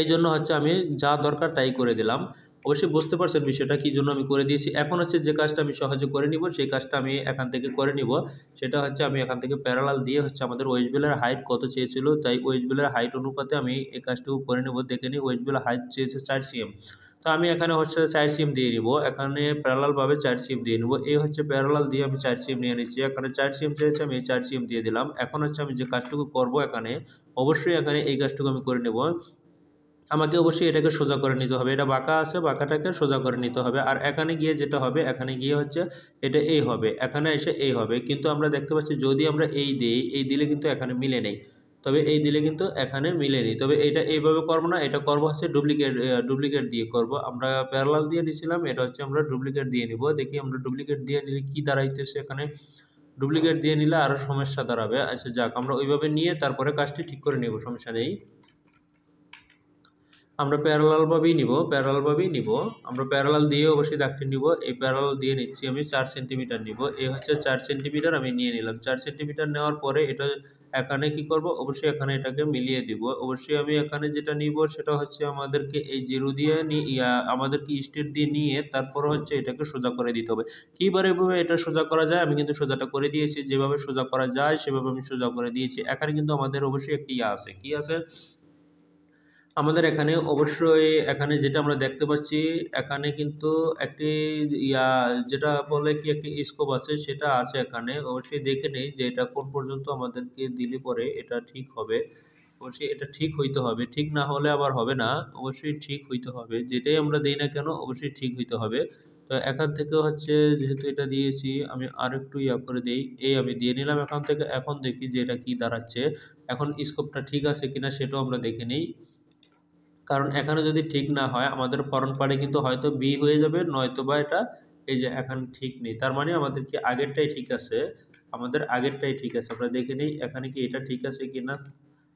এই জন্য হচ্ছে আমি যা দরকার তাই করে দিলাম। অবশ্যই বুঝতে পারছেন বিষয়টা কী জন্য আমি করে দিয়েছি। এখন হচ্ছে যে কাজটা আমি সহজে করে নিব, সেই কাজটা আমি এখান থেকে করে নিব। সেটা হচ্ছে আমি এখান থেকে প্যারালাল দিয়ে হচ্ছে আমাদের ওয়েস্ট বেলের হাইট কত চেয়েছিল, তাই ওয়েস্ট বেলের হাইট অনুপাতে আমি এই কাজটুকু করে নেব। দেখে নিই ওয়েস্ট বেলের হাইট চেয়েছে 4 cm, তো আমি এখানে হচ্ছে 4 cm দিয়ে নিব। এখানে প্যারালালভাবে 4 cm দিয়ে নেব। এই হচ্ছে প্যারালাল দিয়ে আমি 4 cm নিয়ে নিচ্ছি। এখানে 4 cm চেয়েছে, আমি এই 4 cm দিয়ে দিলাম। এখন হচ্ছে আমি যে কাজটুকু করব এখানে, অবশ্যই এখানে এই কাজটুকু আমি করে নেব। আমাকে অবশ্যই এটাকে সোজা করে নিতে হবে, এটা বাঁকা আছে, বাঁকাটাকে সোজা করে নিতে হবে। আর এখানে গিয়ে যেটা হবে, এখানে গিয়ে হচ্ছে এটা এই হবে, এখানে এসে এই হবে। কিন্তু আমরা দেখতে পাচ্ছি যদি আমরা এই দিই, এই দিলে কিন্তু এখানে মিলে নেই, তবে এই দিলে কিন্তু এখানে মিলে নেই। তবে এটা এইভাবে করবো না, এটা করবো হচ্ছে ডুপ্লিকেট দিয়ে করব। আমরা প্যারালাল দিয়ে নিয়েছিলাম, এটা হচ্ছে আমরা ডুপ্লিকেট দিয়ে নিব। দেখি আমরা ডুপ্লিকেট দিয়ে নিলে কি দাঁড়াইতেছে, এখানে ডুপ্লিকেট দিয়ে নিলে আরও সমস্যা দাঁড়াবে। আচ্ছা যাক, আমরা ওইভাবে নিয়ে তারপরে কাজটি ঠিক করে নেব, সমস্যা নেই। আমরা প্যারালালভাবেই নিব। আমরা প্যারালাল দিয়ে অবশ্যই দাগটি নিব। এই প্যারালাল দিয়ে নিচ্ছি, আমি 4 সেন্টিমিটার নিব। এই হচ্ছে 4 সেন্টিমিটার আমি নিয়ে নিলাম। 4 সেন্টিমিটার নেওয়ার পরে এটা এখানে কি করব, অবশ্যই এখানে এটাকে মিলিয়ে দিব। অবশ্যই আমি এখানে যেটা নিব সেটা হচ্ছে আমাদেরকে এই জিরো দিয়ে আমাদেরকে স্ট্রেট দিয়ে নিয়ে তারপর হচ্ছে এটাকে সোজা করে দিতে হবে। কীভাবে এটা সোজা করা যায়, আমি কিন্তু সোজাটা করে দিয়েছি। যেভাবে সোজা করা যায় সেভাবে আমি সোজা করে দিয়েছি। এখানে কিন্তু আমাদের অবশ্যই একটি আছে, কি আছে আমাদের এখানে, অবশ্যই এখানে যেটা আমরা দেখতে পাচ্ছি, এখানে কিন্তু একটি যেটা বলে কি একটি স্কোপ আছে, সেটা আছে এখানে। অবশ্যই দেখে নেই যে এটা কোন পর্যন্ত আমাদেরকে দিলে পরে এটা ঠিক হবে। অবশ্যই এটা ঠিক হইতে হবে, ঠিক না হলে আবার হবে না, অবশ্যই ঠিক হইতে হবে। যেটাই আমরা দিই না কেন অবশ্যই ঠিক হইতে হবে। তো এখান থেকে হচ্ছে যেহেতু এটা দিয়েছি, আমি আরেকটু করে দিই। এই আমি দিয়ে নিলাম এখান থেকে। এখন দেখি যে এটা কি দাঁড়াচ্ছে। এখন স্কোপটা ঠিক আছে কিনা সেটাও আমরা দেখে নিই, কারণ এখানে যদি ঠিক না হয় আমাদের ফরন পার্টে কিন্তু হয়তো বি হয়ে যাবে, নয়তো বা এটা এই যে এখন ঠিক নেই। তার মানে আমাদের কি আগেরটাই ঠিক আছে, আমরা দেখে নিই এখানে কি এটা ঠিক আছে কিনা।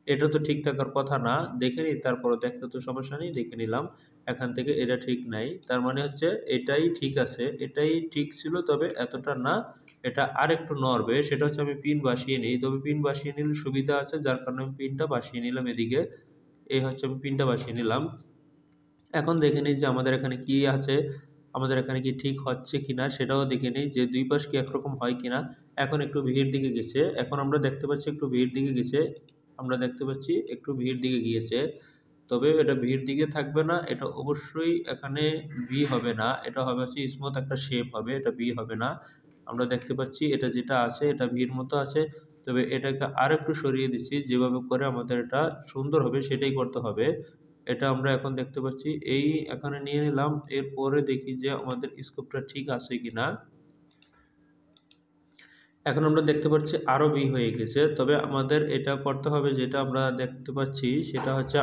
এটা তো ঠিক থাকার কথা না, দেখে নিই তারপরে, দেখতে তো সমস্যা নেই, দেখে নিলাম এখান থেকে এটা ঠিক নাই। তার মানে হচ্ছে এটাই ঠিক আছে, এটাই ঠিক ছিল, তবে এতটা না, এটা আর একটু নড়বে। সেটা হচ্ছে আমি পিন বাসিয়ে নিই, তবে পিন বাসিয়ে নিলে সুবিধা আছে, যার কারণে আমি পিনটা বাসিয়ে নিলাম এদিকে। এই হচ্ছে আমি পিনটা বাসিয়ে নিলাম। এখন দেখে নিই যে আমাদের এখানে কি আছে, আমাদের এখানে কি ঠিক হচ্ছে কিনা সেটাও দেখে নিই, যে দুই পাশ কি একরকম হয় কিনা। এখন একটু ভিড় দিকে গেছে, এখন আমরা দেখতে পাচ্ছি একটু ভিড় দিকে গেছে, তবে এটা ভিড় দিকে থাকবে না, এটা অবশ্যই এখানে বি হবে না, এটা হবে হচ্ছে স্মুথ একটা শেপ হবে, এটা বি হবে না। আমরা দেখতে পাচ্ছি এটা যেটা আছে এটা ভিড় মতো আছে, তবে এটাকে আর একটু সরিয়ে দিচ্ছি, যেভাবে করে আমাদের এটা সুন্দর হবে সেটাই করতে হবে। এটা আমরা এখন দেখতে পাচ্ছি, এই এখানে নিয়ে নিলাম। এরপরে দেখি যে আমাদের স্কোপটা ঠিক আছে কিনা। এখন আমরা দেখতে পাচ্ছি আরও বি হয়ে গেছে, তবে আমাদের এটা করতে হবে, যেটা আমরা দেখতে পাচ্ছি সেটা হচ্ছে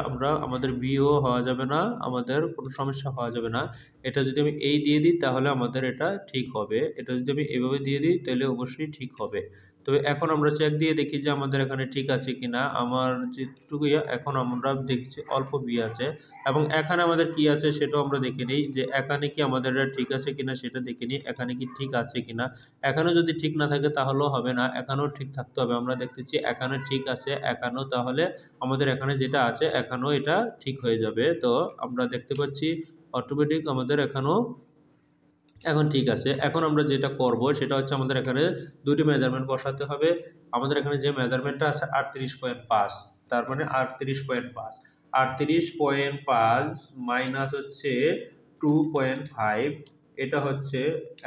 আমাদের বিও হওয়া যাবে না, আমাদের কোনো সমস্যা হওয়া যাবে না। এটা যদি আমি এই দিয়ে দিই তাহলে আমাদের এটা ঠিক হবে, এটা যদি আমি এভাবে দিয়ে দিই তাহলে অবশ্যই ঠিক হবে। তবে এখন আমরা চেক দিয়ে দেখি যে আমাদের এখানে ঠিক আছে কিনা। আমার যেটুকু এখন আমরা দেখছি অল্প বি আছে, এবং এখানে আমাদের কি আছে সেটাও আমরা দেখে নিই, যে এখানে কি আমাদের এটা ঠিক আছে কিনা সেটা দেখে নিই, এখানে কি ঠিক আছে কিনা। এখানেও যদি ঠিক না থাকে তাহলেও হবে না, এখানেও ঠিক থাকতে হবে। আমরা দেখতেছি এখানে ঠিক আছে, এখানেও, তাহলে আমাদের এখানে যেটা আছে এখানেও এটা ঠিক হয়ে যাবে। তো আমরা দেখতে পাচ্ছি অটোমেটিক আমাদের এখানেও এখন ঠিক আছে। এখন আমরা যেটা করব সেটা হচ্ছে আমাদের এখানে দুটি মেজারমেন্ট বসাতে হবে। আমাদের এখানে যে মেজারমেন্টটা আছে 38.5, তার মানে 38.5, 38.5 মাইনাস হচ্ছে 2.5, এটা হচ্ছে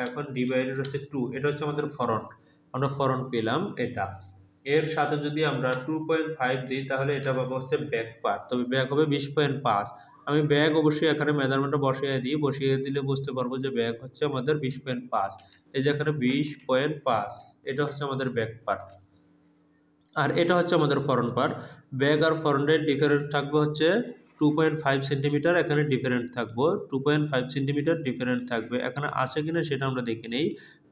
এখন ডিভাইডেড হচ্ছে 2, এটা হচ্ছে আমাদের ফরন্ট, আমরা ফরন্ট পেলাম এটা। এর সাথে যদি আমরা 2.5 দিই তাহলে এটা পাবো হচ্ছে ব্যাক পার্ট, তবে ব্যাক হবে 20.5। আমি ব্যাগ অবশ্যই এখানে মেজারমেন্টটা বসিয়ে দিই, বসিয়ে দিলে বুঝতে পারবো যে ব্যাগ হচ্ছে আমাদের 20.5। এই যে এখানে 20.5, এটা হচ্ছে আমাদের ব্যাক পার্ট, আর এটা হচ্ছে আমাদের ফরন্ট পার্ট। ব্যাক আর ফরন্টের ডিফারেন্স থাকবে হচ্ছে 2.5 সেন্টিমিটার, এখানে ডিফারেন্ট থাকবো 2.5 সেন্টিমিটার ডিফারেন্ট থাকবে। এখানে আছে কিনা সেটা আমরা দেখে নেই,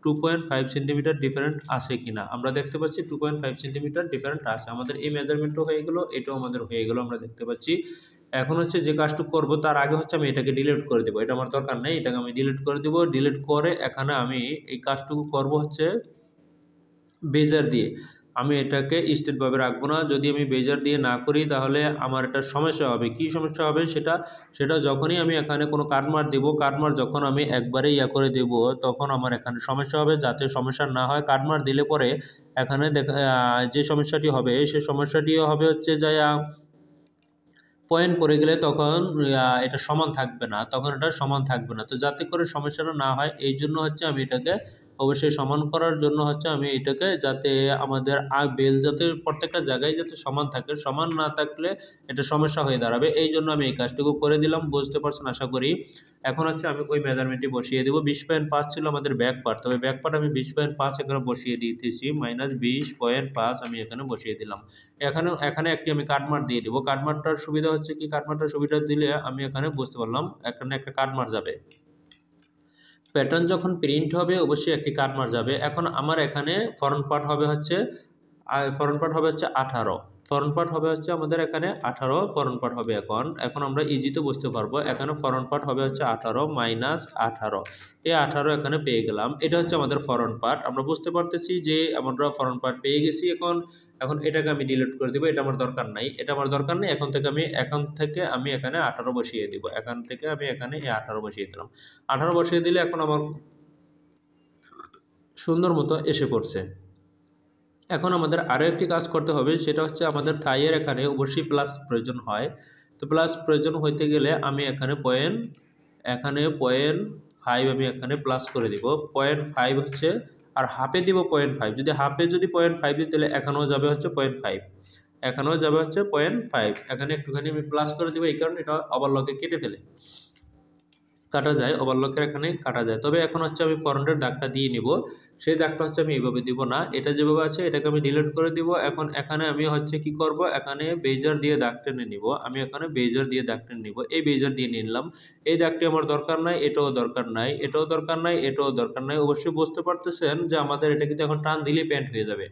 2.5 সেন্টিমিটার ডিফারেন্ট আছে কিনা। আমরা দেখতে পাচ্ছি 2.5 সেন্টিমিটার ডিফারেন্ট আছে। আমাদের এই মেজারমেন্টও হয়ে গেল, এটাও আমাদের হয়ে গেল, আমরা দেখতে পাচ্ছি। এখন হচ্ছে যে কাজটুকু করবো তার আগে হচ্ছে আমি এটাকে ডিলিট করে দেবো, এটা আমার দরকার নেই, এটাকে আমি ডিলিট করে দেবো। ডিলিট করে এখানে আমি এই কাজটুকু করব হচ্ছে বেজার দিয়ে। আমি এটাকে স্ট্রেটভাবে রাখবো না, যদি আমি বেজার দিয়ে না করি তাহলে আমার একটা সমস্যা হবে। কি সমস্যা হবে সেটা যখনই আমি এখানে কোনো কাটমার দেব, কাটমার যখন আমি একবারে ইয়া করে দেব তখন আমার এখানে সমস্যা হবে। যাতে সমস্যা না হয়, কাটমার দিলে পরে এখানে যে সমস্যাটি হবে সেই সমস্যাটিও হবে হচ্ছে যে পয়েন্ট পড়ে গেলে তখন এটা সমান থাকবে না, তখন এটা সমান থাকবে না। তো যাতে করে সমস্যাটা না হয় এই জন্য হচ্ছে আমি এটাকে অবশ্যই সমান করার জন্য হচ্ছে আমি এটাকে যাতে আমাদের বেল যাতে প্রত্যেকটা জায়গায় যাতে সমান থাকে, সমান না থাকলে এটা সমস্যা হয়ে দাঁড়াবে। এই জন্য আমি এই কাজটুকু করে দিলাম, বুঝতে পারছেন আশা করি। এখন হচ্ছে আমি ওই মেজারমেন্টটি বসিয়ে দেবো। 20.5 ছিল আমাদের ব্যাক পার্ট, তবে ব্যাক পার্ট আমি 20.5 এখানে বসিয়ে দিতেছি, -20.5 আমি এখানে বসিয়ে দিলাম। এখানে একটি আমি কাটমার্ক দিয়ে দেবো। কাটমার্কটার সুবিধা হচ্ছে কি, কাটমার্কটার সুবিধা দিলে আমি এখানে বুঝতে পারলাম এখানে একটা কাটমার্ক যাবে। প্যাটার্ন যখন প্রিন্ট হবে অবশ্যই একটি কাটমার্ক যাবে। এখন আমার এখানে ফরন্ট পার্ট হবে হচ্ছে 18, ফরন্ট পার্ট হবে হচ্ছে আমাদের এখানে 18 ফরন্ট পার্ট হবে। এখন আমরা ইজিতে বুঝতে পারবো। এখানে ফরন্ট পার্ট হবে হচ্ছে 18 - 18, এই 18 এখানে পেয়ে গেলাম। এটা হচ্ছে আমাদের ফরন্ট পার্ট। আমরা বুঝতে পারতেছি যে আমরা ফরন্ট পার্ট পেয়ে গেছি। এখন এটাকে আমি ডিলিট করে দেবো, এটা আমার দরকার নাই, এটা আমার দরকার নেই। এখন থেকে আমি এখানে 18 বসিয়ে দিব। এখান থেকে আমি এখানে এই 18 বসিয়ে দিলাম। 18 বসিয়ে দিলে এখন আমার সুন্দর মতো এসে পড়ছে। এখন আমাদের আরও একটি কাজ করতে হবে, সেটা হচ্ছে আমাদের থাইয়ের এখানে অবশ্যই প্লাস প্রয়োজন হয়। তো প্লাস প্রয়োজন হইতে গেলে আমি এখানে পয়েন্ট 5 আমি এখানে প্লাস করে দিব। 0.5 হচ্ছে, আর হাফে দিব 0.5। হাফে 0.5 দিই তাহলে এখানেও যাবে হচ্ছে 0.5, এখানেও যাবে হচ্ছে 0.5। এখানে একটুখানি আমি প্লাস করে দিব, এই কারণে এটা ওভারলকে কেটে ফেলে কাটা যায়, ওভারলকের এখানে কাটা যায়। তবে এখন হচ্ছে আমি ফরন্টের দাগটা দিয়ে নিব। সেই দাগটা হচ্ছে আমি এইভাবে দিব না, এটা যেভাবে আছে এটাকে আমি ডিলিট করে দিব। এখন এখানে আমি হচ্ছে কি করব, এখানে বেজার দিয়ে দাগ টেনে নিব। আমি এখানে বেজার দিয়ে দাগ টেনে নিব, এই বেজার দিয়ে নিলাম। এই দাগটি আমার দরকার নাই, এটাও দরকার নাই, এটাও দরকার নাই, এটাও দরকার নাই। অবশ্যই বুঝতে পারতেছেন যে আমাদের এটা কিন্তু এখন টান দিলেই প্যান্ট হয়ে যাবে।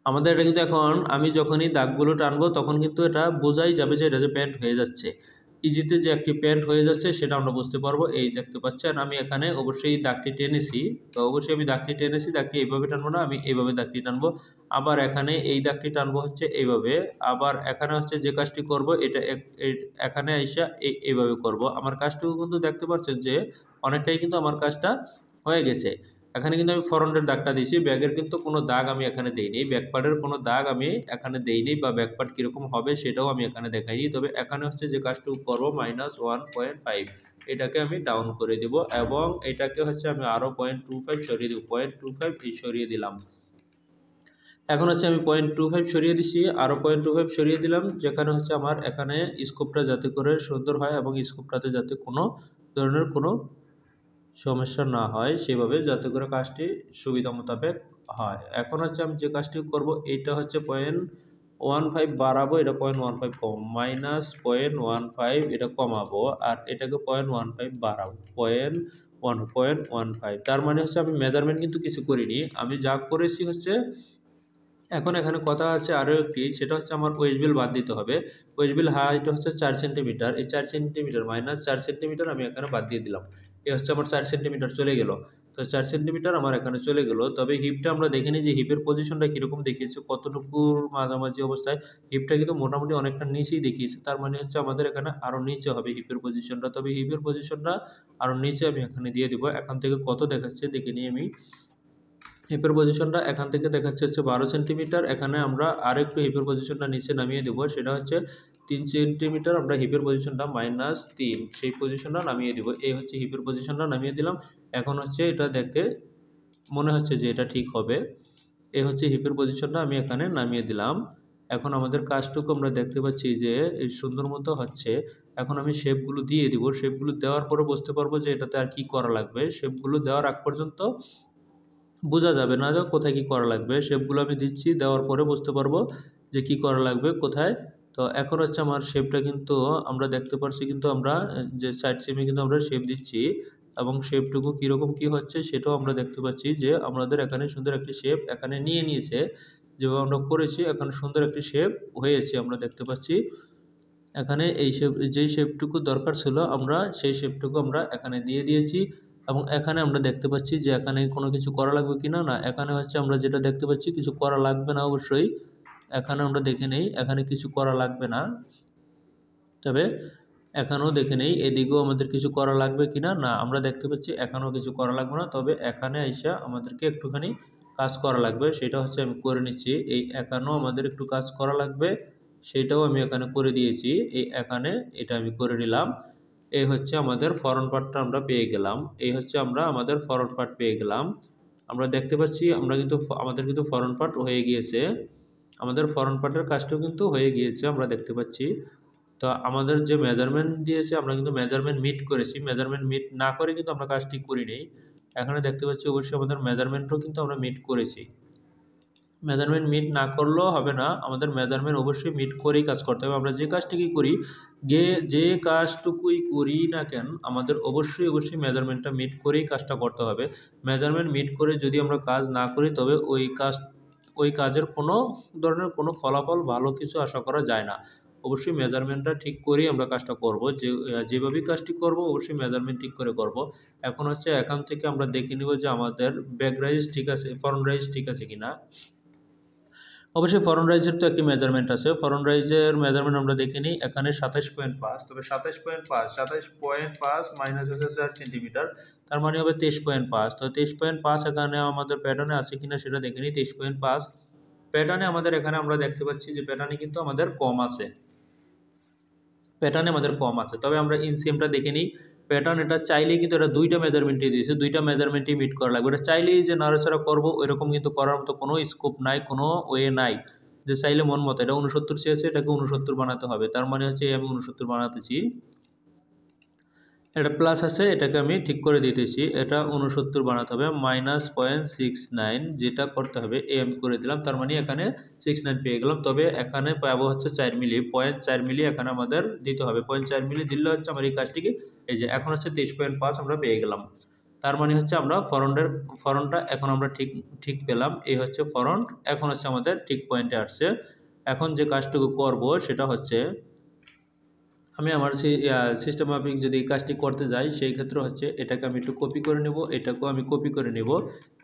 আমাদের এটা কিন্তু এখন আমি যখনই দাগগুলো টানবো তখন কিন্তু এটা বোঝাই যাবে যে এটা যে প্যান্ট হয়ে যাচ্ছে। ইজিতে যে একটি প্যান্ট হয়ে যাচ্ছে সেটা আমরা বুঝতে পারবো। এই দেখতে পাচ্ছেন আমি এখানে অবশ্যই দাগটি টেনেছি, তো অবশ্যই আমি দাগটি টেনেছি, দাগটি এইভাবে টানবো না, আমি এইভাবে দাগটি টানবো। আবার এখানে এই দাগটি টানবো হচ্ছে এইভাবে। আবার এখানে হচ্ছে যে কাজটি করব এটা এখানে আইসা এইভাবে করব। আমার কাজটুকু কিন্তু দেখতে পাচ্ছেন যে অনেকটাই কিন্তু আমার কাজটা হয়ে গেছে। এখানে কিন্তু আমি ফরন্টের দাগটা দিয়েছি, ব্যাগের কিন্তু কোনো দাগ আমি এখানে দেইনি, ব্যাকপার্টের কোনো দাগ আমি এখানে দেইনি, বা ব্যাকপার্ট কীরকম হবে সেটাও আমি এখানে দেখাইনি। তবে এখানে হচ্ছে যে কাজটুকু করবো -1.5, এটাকে আমি ডাউন করে দেব এবং এটাকে হচ্ছে আমি আরও 0.25 সরিয়ে দেবো। 0.25 এই সরিয়ে দিলাম। এখন হচ্ছে আমি 0.25 সরিয়ে দিছি, আরও 0.25 সরিয়ে দিলাম, যেখানে হচ্ছে আমার এখানে স্কোপটা যাতে করে সুন্দর হয় এবং স্কোপটাতে যাতে কোনো ধরনের কোনো সমস্যা না হয় সেভাবে, যাতে করে কাজটি সুবিধা মোতাবেক হয়। এখন হচ্ছে আমি যে কাজটি করব এটা হচ্ছে 0.15 বাড়াবো, এটা 0.15 কম, -0.15 এটা কমাবো, আর এটাকে 0.15 বাড়াবো, 0.15। তার মানে হচ্ছে আমি মেজারমেন্ট কিন্তু কিছু করিনি, আমি যা করেছি হচ্ছে এখন এখানে কথা আছে আরও একটি, সেটা হচ্ছে আমার ওয়েস্ট বেল বাদ দিতে হবে। ওয়েস্ট বেল হাইট হচ্ছে 4 সেন্টিমিটার, এই 4 সেন্টিমিটার -4 সেন্টিমিটার আমি এখানে বাদ দিয়ে দিলাম। এ হচ্ছে আমার 4 সেন্টিমিটার চলে গেল। তো 4 সেন্টিমিটার আমার এখানে চলে গেল। তবে হিপটা আমরা দেখে নিই যে হিপের পজিশনটা কীরকম দেখিয়েছে, কতটুকুর মাঝামাঝি অবস্থায়। হিপটা কিন্তু মোটামুটি অনেকটা নিচেই দেখিয়েছে, তার মানে হচ্ছে আমাদের এখানে আরও নিচে হবে হিপের পজিশনটা। তবে হিপের পজিশনটা আরও নিচে আমি এখানে দিয়ে দিব। এখান থেকে কত দেখাচ্ছে দেখে নিই আমি। হিপের পজিশনটা এখান থেকে দেখাচ্ছে হচ্ছে 12 সেন্টিমিটার। এখানে আমরা আরেকটু হিপের পজিশনটা নিচে নামিয়ে দেবো, সেটা হচ্ছে 3 সেন্টিমিটার। আমরা হিপের পজিশনটা -3 সেই পজিশনটা নামিয়ে দেবো। এই হচ্ছে হিপের পজিশনটা নামিয়ে দিলাম। এখন হচ্ছে এটা দেখতে মনে হচ্ছে যে এটা ঠিক হবে। এই হচ্ছে হিপের পজিশনটা আমি এখানে নামিয়ে দিলাম। এখন আমাদের কাজটুকু আমরা দেখতে পাচ্ছি যে এই সুন্দর মতো হচ্ছে। এখন আমি শেপগুলো দিয়ে দিব, শেপগুলো দেওয়ার পরে বুঝতে পারবো যে এটাতে আর কি করা লাগবে। শেপগুলো দেওয়ার আগ পর্যন্ত বোঝা যাবে না যে কোথায় কি করা লাগবে। শেপগুলো আমি দিচ্ছি, দেওয়ার পরে বুঝতে পারবো যে কি করা লাগবে কোথায়। তো এখন হচ্ছে আমার শেপটা কিন্তু আমরা দেখতে পাচ্ছি, কিন্তু আমরা যে সাইড সেমে কিন্তু আমরা শেপ দিচ্ছি এবং শেপটুকু কীরকম কি হচ্ছে সেটাও আমরা দেখতে পাচ্ছি যে আমাদের এখানে সুন্দর একটি শেপ এখানে নিয়ে নিয়েছে। যেভাবে আমরা করেছি এখন সুন্দর একটি শেপ হয়েছে আমরা দেখতে পাচ্ছি। এখানে এই শেপ, যেই শেপটুকু দরকার ছিল আমরা সেই শেপটুকু আমরা এখানে দিয়ে দিয়েছি। এবং এখানে আমরা দেখতে পাচ্ছি যে এখানে কোনো কিছু করা লাগবে কিনা, না এখানে হচ্ছে আমরা যেটা দেখতে পাচ্ছি কিছু করা লাগবে না অবশ্যই। এখানে আমরা দেখে নেই, এখানে কিছু করা লাগবে না, তবে এখানেও দেখে নেই এদিকেও আমাদের কিছু করা লাগবে কিনা, না আমরা দেখতে পাচ্ছি এখানেও কিছু করা লাগবে না, তবে এখানে আইসা আমাদেরকে একটুখানি কাজ করা লাগবে, সেটা হচ্ছে আমি করে নিচ্ছি। এই এখানেও আমাদের একটু কাজ করা লাগবে, সেটাও আমি এখানে করে দিয়েছি। এই এখানে এটা আমি করে নিলাম। এই হচ্ছে আমাদের ফরন্ট পার্টটা আমরা পেয়ে গেলাম। এই হচ্ছে আমরা আমাদের ফরন্ট পার্ট পেয়ে গেলাম। আমরা দেখতে পাচ্ছি আমরা কিন্তু আমাদের কিন্তু ফরন্ট পার্ট হয়ে গিয়েছে, আমাদের ফরন্ট পার্টের কাজটাও কিন্তু হয়ে গিয়েছে আমরা দেখতে পাচ্ছি। তো আমাদের যে মেজারমেন্ট দিয়েছে আমরা কিন্তু মেজারমেন্ট মিট করেছি, মেজারমেন্ট মিট না করে কিন্তু আমরা কাজটি করি নেই। এখানে দেখতে পাচ্ছি অবশ্যই আমাদের মেজারমেন্টও কিন্তু আমরা মিট করেছি। মেজারমেন্ট মিট না করলেও হবে না, আমাদের মেজারমেন্ট অবশ্যই মিট করেই কাজ করতে হবে। আমরা যে কাজটিকে করি, যে কাজটুকুই করি না কেন আমাদের অবশ্যই অবশ্যই মেজারমেন্টটা মিট করেই কাজটা করতে হবে। মেজারমেন্ট মিট করে যদি আমরা কাজ না করি তবে ওই কাজের কোনো ধরনের কোনো ফলাফল ভালো কিছু আশা করা যায় না। অবশ্যই মেজারমেন্টটা ঠিক করেই আমরা কাজটা করব, যেভাবেই কাজটি করব অবশ্যই মেজারমেন্ট ঠিক করে করব। এখন হচ্ছে এখান থেকে আমরা দেখে নিব যে আমাদের ব্যাক রাইজ ঠিক আছে, ফ্রন্ট রাইজ ঠিক আছে কিনা। অবশ্যই ফরন রাইজের তো একটি মেজারমেন্ট আছে, ফরন রাইজের মেজারমেন্ট আমরা দেখে নিই। এখানে 27.5, তবে 27.5 মাইনাস হচ্ছে 4 সেন্টিমিটার, তার মানে হবে 23.5। তো 23.5 এখানে আমাদের প্যাটার্নে আছে কিনা সেটা দেখে নিই। 23.5 প্যাটার্নে আমাদের এখানে আমরা দেখতে পাচ্ছি যে প্যাটার্নে কিন্তু আমাদের কম আছে, প্যাটার্নে আমাদের কম আছে। তবে আমরা ইনসিএমটা দেখে নিই। প্যাটার্ন এটা চাইলেই কিন্তু এটা দুইটা মেজারমেন্টই দিয়েছে, দুইটা মেজারমেন্টই মিট করা লাগবে। এটা চাইলেই যে নাড়াচাড়া করবো ওইরকম কিন্তু করার মতো কোনো স্কোপ নাই, কোনো ওয়ে নাই যে চাইলে মন মতো। এটা 69 চেয়েছে, এটাকে 69 বানাতে হবে, তার মানে হচ্ছে আমি 69 বানাতেছি। এটা প্লাস আছে, এটাকে আমি ঠিক করে দিতেছি, এটা 69 বানাতে হবে। -0.69 যেটা করতে হবে আমি করে দিলাম, তার মানে এখানে 69 পেয়ে গেলাম। তবে এখানে পাবো হচ্ছে 4 মিলি, 0.4 মিলি এখানে আমাদের দিতে হবে। 0.4 মিলি দিলে হচ্ছে আমার এই কাজটিকে, এই যে এখন হচ্ছে 23.5 আমরা পেয়ে গেলাম। তার মানে হচ্ছে আমরা ফরন্টটা এখন আমরা ঠিক পেলাম। এই হচ্ছে ফরন্ট, এখন হচ্ছে আমাদের ঠিক পয়েন্টে আসছে। এখন যে কাজটুকু করব সেটা হচ্ছে আমি আমার সিস্টেম মাফিক যদি কাজটি করতে যাই সেই ক্ষেত্রে হচ্ছে এটাকে আমি একটু কপি করে নেব, এটাকেও আমি কপি করে নেব।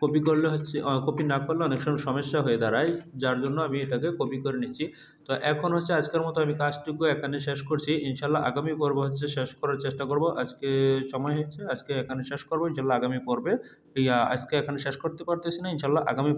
কপি করলে হচ্ছে কপি না করলে অনেক সময় সমস্যা হয়ে দাঁড়ায়, যার জন্য আমি এটাকে কপি করে নিচ্ছি। তো এখন হচ্ছে আজকের মতো আমি কাজটুকু এখানে শেষ করছি। ইনশাল্লাহ আগামী পর্ব হচ্ছে শেষ করার চেষ্টা করব। আজকে সময় হচ্ছে, আজকে এখানে শেষ করবো, ইনশাল্লাহ আগামী পর্বে আজকে এখানে শেষ করতে পারতেছি না, ইনশাল্লাহ আগামী